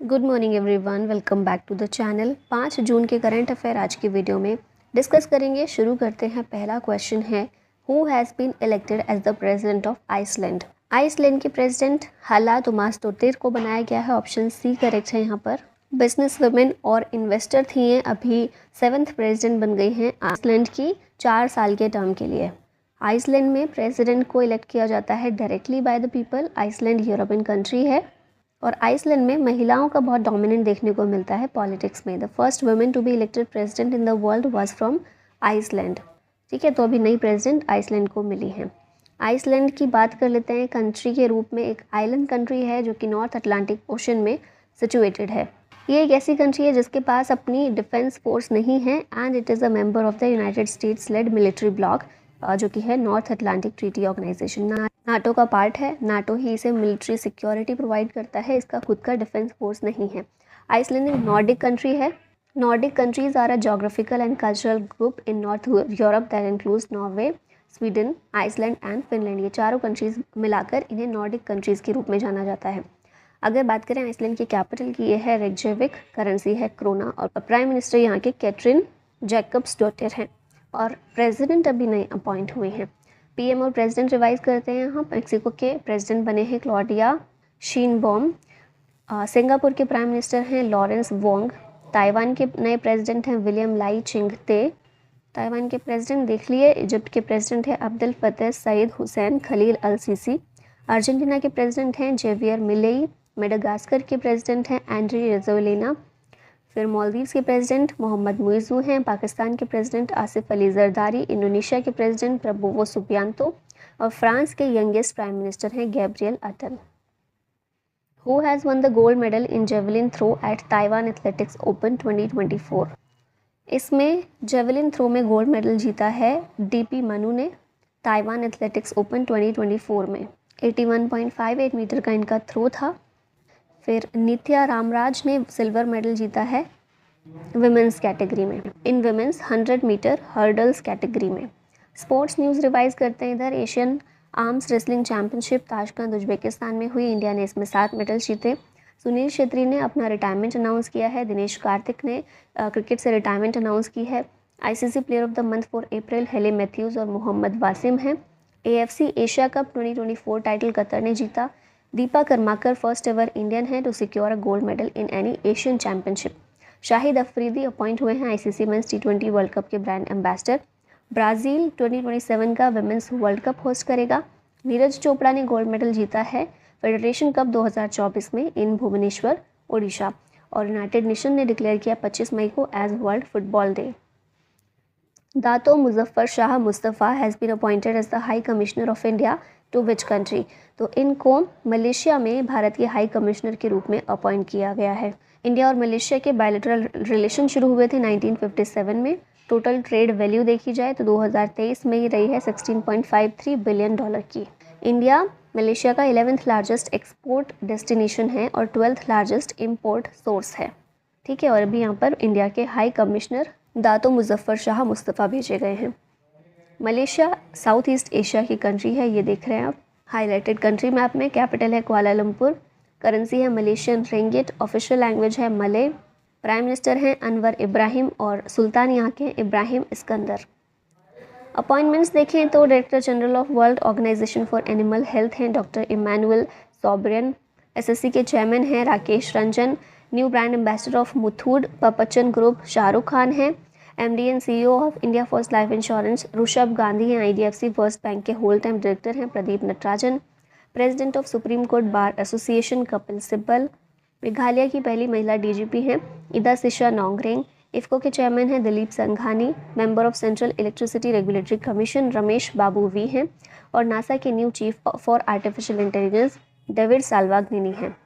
Good morning everyone, welcome back to the channel. 5 जून के current affair आज की वीडियो में डिस्कस करेंगे। शुरू करते हैं। पहला क्वेश्चन है, who has been elected as the president of Iceland. Iceland के प्रेसिडेंट हाला टोमासडोटिर को बनाया गया है। ऑप्शन सी करेक्ट है। यहाँ पर बिजनेस वुमेन और इन्वेस्टर थी ये, अभी 7th प्रेसिडेंट बन गई हैं आइसलैंड की 4 साल के टर्म के लिए। आइसलैंड में प्रेसिडेंट को इलेक्ट किया जाता है directly by the people. Iceland European country है और आइसलैंड में महिलाओं का बहुत डोमिनेंट देखने को मिलता है पॉलिटिक्स में। The first women to be elected president in the world was from Iceland. ठीक है, तो अभी नई प्रेसिडेंट आइसलैंड को मिली है। आइसलैंड की बात कर लेते हैं। कंट्री के रूप में एक आइलैंड कंट्री है जो कि नॉर्थ अटलांटिक ओशन में सिचुएटेड है। ये एक ऐसी कंट्री है जिसके पास अपनी डिफेंस फोर्स नहीं है and it is a member of the United States led military bloc जो कि है North Atlantic Treaty Organization. NATO का पार्ट है। नाटो ही इसे मिलिट्री सिक्योरिटी प्रोवाइड करता है। इसका खुद का डिफेंस फोर्स नहीं है। आइसलैंड एक नॉर्डिक कंट्री है। Nordic countries are a geographical and cultural group in North Europe that includes Norway, Sweden, Iceland and Finland. ये चारों कंट्रीज मिलाकर इन्हें नॉर्डिक कंट्रीज के रूप में जाना जाता है। अगर बात करें आइसलैंड की कैपिटल की, ये है रेकजेविक, करेंसी है क्रोना और प्राइम मिनिस्टर यहाँ के कैटरिन जैकब्सडोटिर हैं और प्रेसिडेंट अभी नए अपॉइंट हुए हैं। पीएम और प्रेसिडेंट रिवाइज करते हैं। यहाँ मैक्सिको के प्रेसिडेंट बने हैं क्लॉडिया शीनबॉम। सिंगापुर के प्राइम मिनिस्टर हैं लॉरेंस वोंग। ताइवान के नए प्रेसिडेंट हैं विलियम लाई चिंगते। ताइवान के प्रेसिडेंट देख लिए। इजिप्ट के प्रेसिडेंट हैं अब्दुल फतेह सईद हुसैन खलील अल सीसी। अर्जेंटीना के प्रेसिडेंट हैं जेवियर मिलेई। मेडागास्कर के प्रेसिडेंट हैं एंड्री रेजोलिना। फिर मालदीव्स के प्रेसिडेंट मोहम्मद मुइज़ू हैं। पाकिस्तान के प्रेसिडेंट आसिफ अली जरदारी। इंडोनेशिया के प्रेसिडेंट प्रबोवो सुबियांतो और फ्रांस के यंगेस्ट प्राइम मिनिस्टर हैं Gabriel Attal. Who has won the gold medal in javelin throw at Taiwan Athletics Open 2024। इसमें जेवलिन थ्रो में गोल्ड मेडल जीता है डीपी मनु ने ताइवान एथलेटिक्स ओपन 2024 में। 81.58 मीटर का इनका थ्रो था। फिर नित्या रामराज ने सिल्वर मेडल जीता है विमेंस कैटेगरी में, इन विमेंस 100 मीटर हर्डल्स कैटेगरी में। स्पोर्ट्स न्यूज़ रिवाइज करते हैं इधर। Asian arms wrestling championship Tashkent Uzbekistan में हुई। इंडिया ने इसमें 7 मेडल जीते। सुनील छेत्री ने अपना रिटायरमेंट अनाउंस किया है। दिनेश कार्तिक ने क्रिकेट से रिटायरमेंट अनाउंस की है। ICC player of the month for April Hayley Matthews और मोहम्मद वासिम हैं। AFC Asia Cup 2024 title Qatar ने जीता। Dipa Karmakar first ever Indian है to secure a gold medal in any Asian championship. Shahid Afridi appoint हुए हैं ICC men's T20 World Cup के brand ambassador. Brazil 2027 का women's world cup host करेगा। नीरज चोपड़ा ने गोल्ड मेडल जीता है फेडरेशन कप 2024 में इन भुवनेश्वर, ओडिशा। और यूनाइटेड नेशन ने डिक्लेयर किया 25 मई को as world football day. Dato Muzaffar Shah Mustafa has been appointed as the high commissioner of India to which country. तो इनको मलेशिया में भारत के हाई कमिश्नर के रूप में अपॉइंट किया गया है। इंडिया और मलेशिया के बायलैटरल रिलेशन शुरू हुए थे 1957 में। टोटल ट्रेड वैल्यू देखी जाए तो 2023 में ही रही है $16.53 बिलियन की। इंडिया मलेशिया का 11th लार्जेस्ट एक्सपोर्ट डेस्टिनेशन है और 12th लार्जेस्ट इम्पोर्ट सोर्स है। ठीक है, और अभी यहाँ पर इंडिया के high commissioner दातो Muzaffar Shah Mustafa भेजे गए हैं। मलेशिया साउथ ईस्ट एशिया की कंट्री है, ये देख रहे हैं आप हाईलाइटेड कंट्री मैप में। कैपिटल है कुआलालंपुर। करेंसी है मलेशियन रिंगिट। ऑफिशियल लैंग्वेज है मले। प्राइम मिनिस्टर हैं अनवर इब्राहिम और सुल्तान यहाँ के इब्राहिम इस्कंदर। अपॉइंटमेंट्स देखें तो director general of World Organisation for Animal Health हैं डॉक्टर इमैनुअल सॉब्रियन। SSC के चेयरमैन हैं Rakesh Ranjan. New brand ambassador of Muthoot Pappachan group Shahrukh Khan हैं। MD and CEO of India First Life Insurance Rishabh Gandhi हैं। IDFC फर्स्ट बैंक के whole time director हैं Pradeep Natarajan. President of Supreme Court Bar Association Kapil Sibal. Meghalaya की पहली महिला DGP हैं इदा सिशा नोंगरेंग। इफ़को के चेयरमैन हैं Dilip Sanghani. Member of Central Electricity Regulatory Commission Ramesh Babu V हैं और नासा के new chief for artificial intelligence David Salvagnini हैं।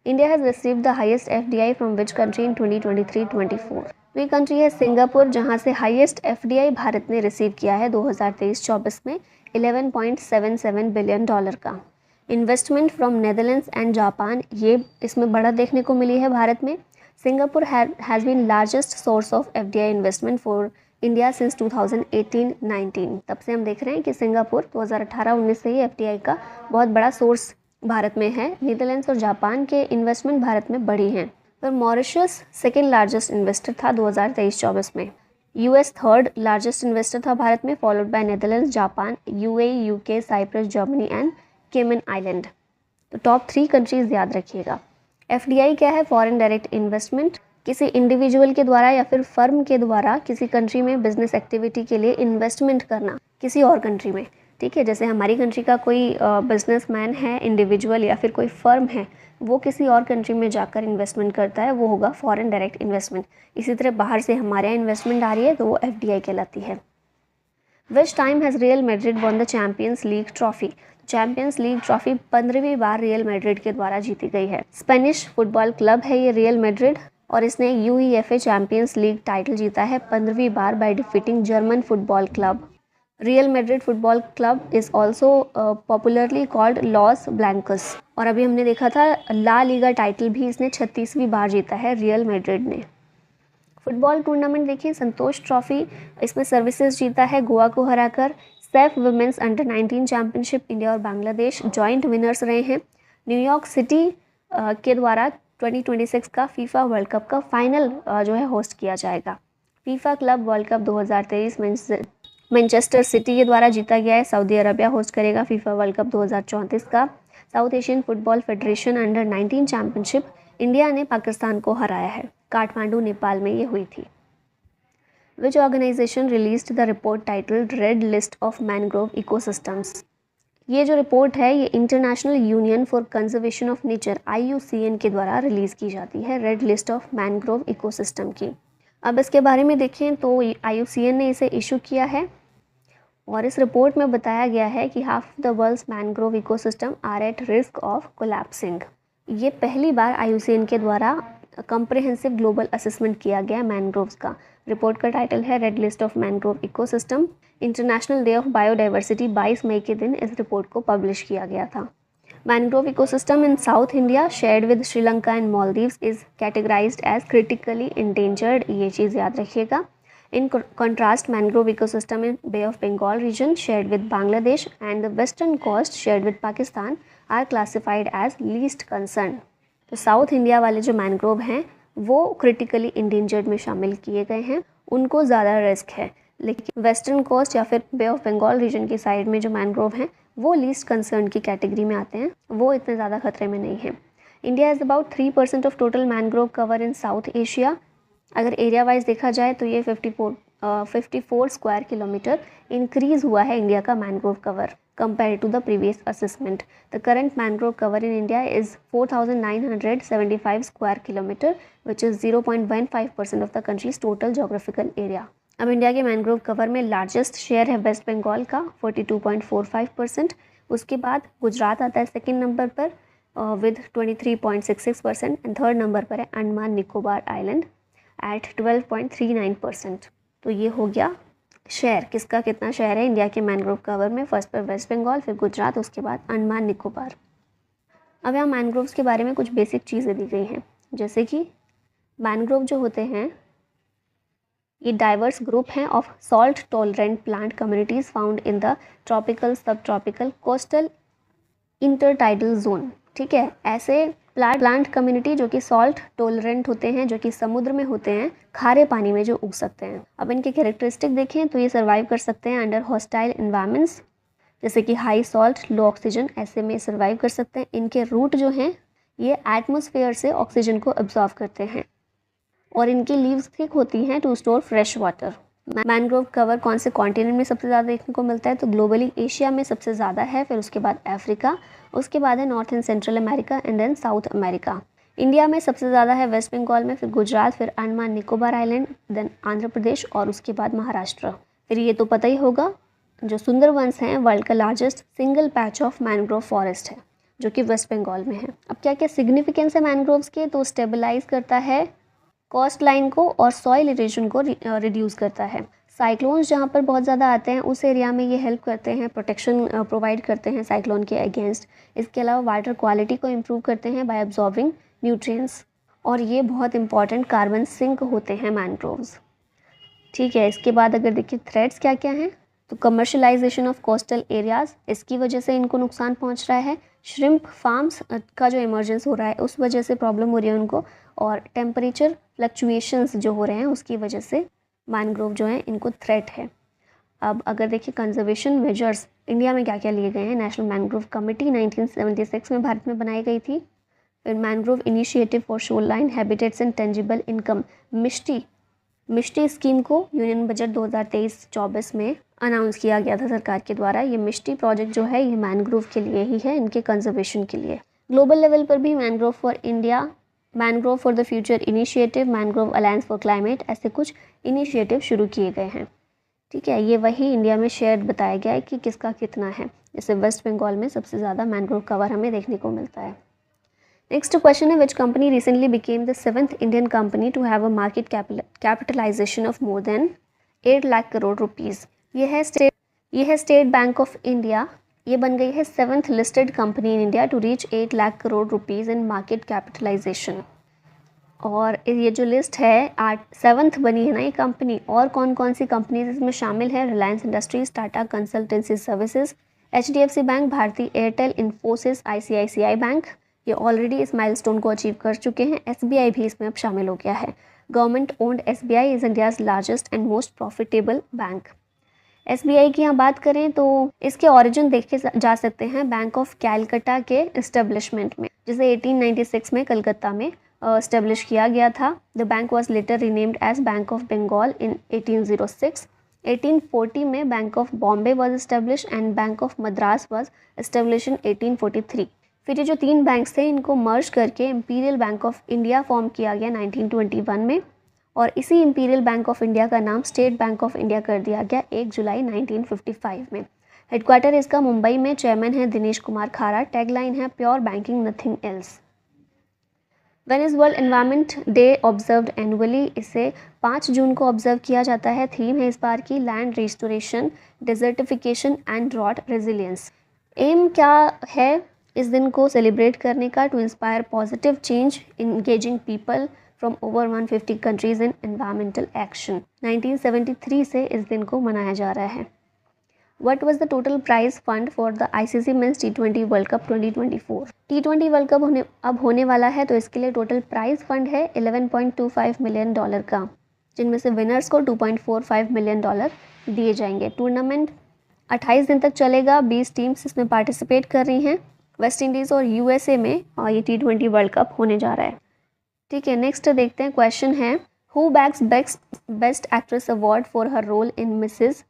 India has received the highest FDI from which country in 2023-24। तो ये कंट्री है सिंगापुर, जहां से हाईएस्ट FDI भारत ने रिसीव किया है 2023-24 में $11.77 बिलियन का। Investment from Netherlands and Japan, ये इसमें बढ़त देखने को मिली है भारत में। Singapore has been largest source of FDI investment for India since 2018-19। तब से हम देख रहे हैं कि सिंगापुर 2018-19 से ही FDI का बहुत बड़ा सोर्स भारत में है। नीदरलैंड्स और जापान के इन्वेस्टमेंट भारत में बढ़ी हैं। पर मॉरिशस सेकेंड लार्जेस्ट इन्वेस्टर था 2023-24 में। यूएस थर्ड लार्जेस्ट इन्वेस्टर था भारत में, followed by Netherlands, Japan, UAE, UK, Cyprus, Germany and Cayman Island. तो टॉप 3 कंट्रीज याद रखिएगा। एफडीआई क्या है? Foreign direct investment. किसी इंडिविजुअल के द्वारा या फिर फर्म के द्वारा किसी कंट्री में बिजनेस एक्टिविटी के लिए इन्वेस्टमेंट करना किसी और कंट्री में, ठीक है। जैसे हमारी कंट्री का कोई बिजनेसमैन है, इंडिविजुअल या फिर कोई फर्म है, वो किसी और कंट्री में जाकर इन्वेस्टमेंट करता है, वो होगा फॉरेन डायरेक्ट इन्वेस्टमेंट। इसी तरह बाहर से हमारे यहाँ इन्वेस्टमेंट आ रही है तो वो एफडीआई कहलाती है। Which time has Real Madrid won the Champions League trophy? Champions League trophy 15वीं बार रियल मैड्रिड के द्वारा जीती गई है। स्पेनिश फुटबॉल क्लब है ये रियल मैड्रिड, और इसने यूईएफए चैंपियंस लीग टाइटल जीता है 15वीं बार by defeating German football club. Real Madrid football club is also popularly called Los Blancos. और अभी हमने देखा था ला लीगा टाइटल भी इसने 36वीं बार जीता है रियल मैड्रिड ने। फुटबॉल टूर्नामेंट देखिए, संतोष ट्रॉफी, इसमें सर्विसेज जीता है गोवा को हराकर। SAFF women's under 19 championship, India और बांग्लादेश जॉइंट विनर्स रहे हैं। न्यूयॉर्क सिटी के द्वारा 2026 का फीफा वर्ल्ड कप का फाइनल जो है होस्ट किया जाएगा। FIFA club world cup 2023 Manchester city के द्वारा जीता गया है। सऊदी अरबिया होस्ट करेगा फीफा वर्ल्ड कप 2034 का। South Asian football federation under 19 championship, India ने पाकिस्तान को हराया है। काठमांडू, नेपाल में ये हुई थी। Which organization released the report titled Red List of Mangrove Ecosystems? ये जो रिपोर्ट है ये international union for conservation of nature IUCN के द्वारा रिलीज़ की जाती है, red list of mangrove ecosystem की। अब इसके बारे में देखें तो IUCN ने इसे इशू किया है और इस रिपोर्ट में बताया गया है कि half the world's mangrove ecosystem are at risk of collapsing. ये पहली बार IUCN के द्वारा कॉम्प्रिहेंसिव ग्लोबल असेसमेंट किया गया मैनग्रोव्स का। रिपोर्ट का टाइटल है red list of mangrove ecosystem. International day of biodiversity 22 मई के दिन इस रिपोर्ट को पब्लिश किया गया था। Mangrove ecosystem in South India shared with Sri Lanka and Maldives is categorized as critically endangered, ये चीज़ याद रखिएगा। In contrast, mangrove ecosystem in Bay of Bengal region shared with Bangladesh and the western coast shared with Pakistan are classified as least concern। तो south India वाले जो mangrove हैं वो critically endangered में शामिल किए गए हैं, उनको ज़्यादा रिस्क है। लेकिन वेस्टर्न कोस्ट या फिर बे ऑफ बंगाल रीजन की साइड में जो मैनग्रोव हैं वो लीस्ट कंसर्न की कैटेगरी में आते हैं, वो इतने ज़्यादा खतरे में नहीं है। India is about 3% of total mangrove cover in south Asia. अगर एरिया वाइज देखा जाए तो ये 54 स्क्वायर किलोमीटर इंक्रीज़ हुआ है इंडिया का mangrove cover compared to the previous assessment. The current mangrove cover in India is 4,975 square kilometer, which is 0.15% of the country's total geographical area. अब India के mangrove cover में largest share है waste Bengal का 42.45%। उसके बाद गुजरात आता है सेकेंड नंबर पर विद 23.66% एंड थर्ड नंबर पर है अंडमान निकोबार आइलैंड एट 12.39%। तो ये हो गया शेयर, किसका कितना शेयर है इंडिया के मैनग्रोव कवर में। फर्स्ट पर वेस्ट बंगाल, फिर गुजरात, उसके बाद अंडमान निकोबार। अब यहाँ मैनग्रोव्स के बारे में कुछ बेसिक चीज़ें दी गई हैं, जैसे कि मैनग्रोव जो होते हैं ये डाइवर्स ग्रुप हैं of salt tolerant plant communities found in the tropical, सब ट्रॉपिकल, कोस्टल, इंटरटाइडल जोन। ठीक है, ऐसे प्लांट कम्युनिटी जो कि सॉल्ट टॉलरेंट होते हैं, जो कि समुद्र में होते हैं, खारे पानी में जो उग सकते हैं। अब इनके कैरेक्टरिस्टिक देखें तो ये सर्वाइव कर सकते हैं अंडर हॉस्टाइल इन्वायरमेंट्स, जैसे कि हाई सॉल्ट, लो ऑक्सीजन, ऐसे में सर्वाइव कर सकते हैं। इनके रूट जो हैं ये एटमॉस्फेयर से ऑक्सीजन को एब्जॉर्व करते हैं और इनकी लीव्स थिक होती हैं to store fresh water. Mangrove cover कौन से कॉन्टिनेंट में सबसे ज़्यादा देखने को मिलता है? तो ग्लोबली एशिया में सबसे ज़्यादा है, फिर उसके बाद अफ्रीका, उसके बाद है North and Central America and then South America. India में सबसे ज़्यादा है वेस्ट बंगाल में, फिर गुजरात, फिर अंडमान निकोबार आइलैंड, देन आंध्र प्रदेश और उसके बाद महाराष्ट्र। फिर ये तो पता ही होगा जो सुंदरवंस हैं वर्ल्ड का largest single patch of mangrove forest है जो कि वेस्ट बंगाल में है। अब क्या क्या सिग्निफिकेंस है मैनग्रोव्स के? तो स्टेबलाइज करता है कोस्ट लाइन को और सॉइल इरोजन को रिड्यूस करता है। साइक्लोन्स जहाँ पर बहुत ज़्यादा आते हैं उस एरिया में ये हेल्प करते हैं, प्रोटेक्शन प्रोवाइड करते हैं साइक्लोन के अगेंस्ट। इसके अलावा वाटर क्वालिटी को इम्प्रूव करते हैं बाय एब्जॉर्बिंग न्यूट्रिएंट्स, और ये बहुत इंपॉर्टेंट कार्बन सिंक होते हैं मैनग्रोव्स। ठीक है, इसके बाद अगर देखिए थ्रेट्स क्या क्या हैं, तो कमर्शलाइजेशन ऑफ कोस्टल एरियाज़, इसकी वजह से इनको नुकसान पहुंच रहा है। श्रिम्प फार्म्स का जो इमर्जेंस हो रहा है उस वजह से प्रॉब्लम हो रही है उनको, और टेम्परेचर फ्लक्चुएशंस जो हो रहे हैं उसकी वजह से मैनग्रोव जो है इनको थ्रेट है। अब अगर देखिए कंजर्वेशन मेजर्स इंडिया में क्या क्या लिए गए हैं। नेशनल मैनग्रोव कमेटी 1976 में भारत में बनाई गई थी। फिर mangrove initiative for shoreline habitats and tangible income Mishti scheme को यूनियन बजट 2023-24 में अनाउंस किया गया था सरकार के द्वारा। ये मिष्टी प्रोजेक्ट जो है ये मैनग्रोव के लिए ही है, इनके कंजर्वेशन के लिए। ग्लोबल लेवल पर भी mangrove for India, mangrove for the future initiative, mangrove alliance for climate, ऐसे कुछ इनिशिएटिव शुरू किए गए हैं। ठीक है, ये वही इंडिया में शेयर बताया गया है कि किसका कितना है। जैसे वेस्ट बंगाल में सबसे ज़्यादा मैनग्रोव कवर हमें देखने को मिलता है। नेक्स्ट क्वेश्चन है, which company recently became the 7th Indian company to have a market capitalisation of more than 8 lakh crore rupees. ये है स्टेट बैंक ऑफ इंडिया। ये बन गई है 7th listed company in India to reach 8 lakh crore rupees in market capitalization. और ये जो list है 7th बनी है ना ये कंपनी, और कौन कौन सी कंपनीज इसमें शामिल है? Reliance Industries, Tata Consultancy Services, HDFC bank, Bharti Airtel, Infosys, ICICI bank. ये ऑलरेडी इस माइलस्टोन को अचीव कर चुके हैं। SBI भी इसमें अब शामिल हो गया है। Government owned SBI is India's largest and most profitable bank. SBI की यहाँ बात करें तो इसके ओरिजिन देखे जा सकते हैं बैंक ऑफ कैलकटा के इस्टेब्लिशमेंट में, जिसे 1896 में कलकत्ता में एस्टेब्लिश किया गया था। The bank was later renamed as Bank of Bengal in 1806। 1840 में Bank of Bombay was establish and Bank of Madras was establish in 1843। फिर ये जो 3 बैंक्स थे इनको मर्ज करके imperial bank of India form किया गया 1921 में, और इसी इंपीरियल बैंक ऑफ इंडिया का नाम स्टेट बैंक ऑफ इंडिया कर दिया गया 1 जुलाई 1955 में। हेडक्वार्टर इसका मुंबई में। चेयरमैन है दिनेश कुमार खारा। टैगलाइन है pure banking nothing else. When is world environment day observed annually? इसे 5 जून को ऑब्जर्व किया जाता है। थीम है इस बार की land restoration, desertification and drought resilience. Aim क्या है इस दिन को सेलिब्रेट करने का? To inspire positive change engaging people from over 150 countries in environmental action. 1973 से इस दिन को मनाया जा रहा है। What was the total prize fund for the ICC Men's T20 World Cup 2024? T20 World cup अब होने वाला है, तो इसके लिए टोटल प्राइज फंड है $11.25 मिलियन का, जिनमें से विनर्स को $2.45 मिलियन दिए जाएंगे। टूर्नामेंट 28 दिन तक चलेगा। 20 टीम्स इसमें पार्टिसिपेट कर रही हैं। वेस्ट इंडीज़ और USA में और ये T20 वर्ल्ड कप होने जा रहा है। ठीक है, नेक्स्ट देखते हैं। क्वेश्चन है, who bags best actress award for her role in Mrs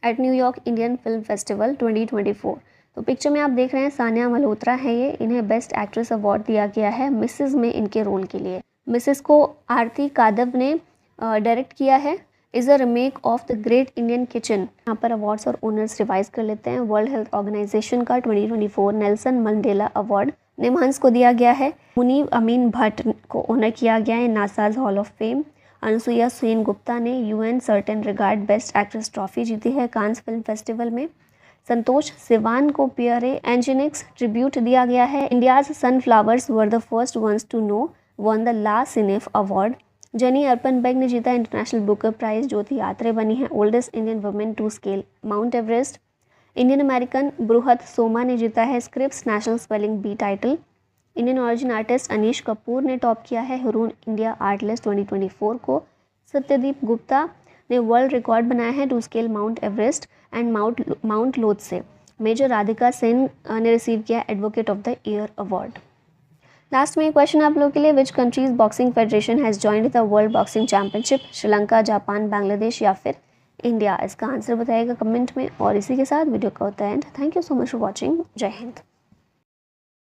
at New York Indian film festival 2024? तो पिक्चर में आप देख रहे हैं सानिया मल्होत्रा है ये, इन्हें बेस्ट एक्ट्रेस अवार्ड दिया गया है मिसेज में इनके रोल के लिए। मिसेज को आरती कादव ने डायरेक्ट किया है। Is a remake of the great Indian kitchen. यहाँ पर अवार्ड्स और ओनर्स रिवाइज कर लेते हैं। वर्ल्ड हेल्थ ऑर्गेनाइजेशन का 2024 नेल्सन मंडेला अवार्ड निमहंस को दिया गया है। मुनीब अमीन भट्ट को ऑनर किया गया है NASA's hall of fame. Anusuiya Sen Gupta ने UN certain regard best actress trophy जीती है कांस फिल्म फेस्टिवल में। संतोष सिवान को पियरे एंजिनिक्स ट्रिब्यूट दिया गया है। India's Sunflowers were the first ones to know won the La Cinef award. Jenny Erpenbeck ने जीता International Booker Prize. Jyoti Ratre बनी है oldest Indian women to scale Mount Everest. Indian American Brihat Soma ने जीता है Scripps National Spelling Bee title. Indian origin artist Anish Kapoor ने top किया है हुरून इंडिया आर्ट लिस्ट 2024 को। सत्यदीप गुप्ता ने वर्ल्ड रिकॉर्ड बनाया है to scale Mount Everest and Mount Lhotse. Major Radhika Sen ने रिसीव किया advocate of the year award. Last में क्वेश्चन आप लोगों के लिए, which countries boxing federation has joined the world boxing championship? Sri Lanka, Japan, Bangladesh या फिर इंडिया? इसका आंसर बताइएगा कमेंट में। और इसी के साथ वीडियो का होता है and. Thank you so much for watching. जय हिंद।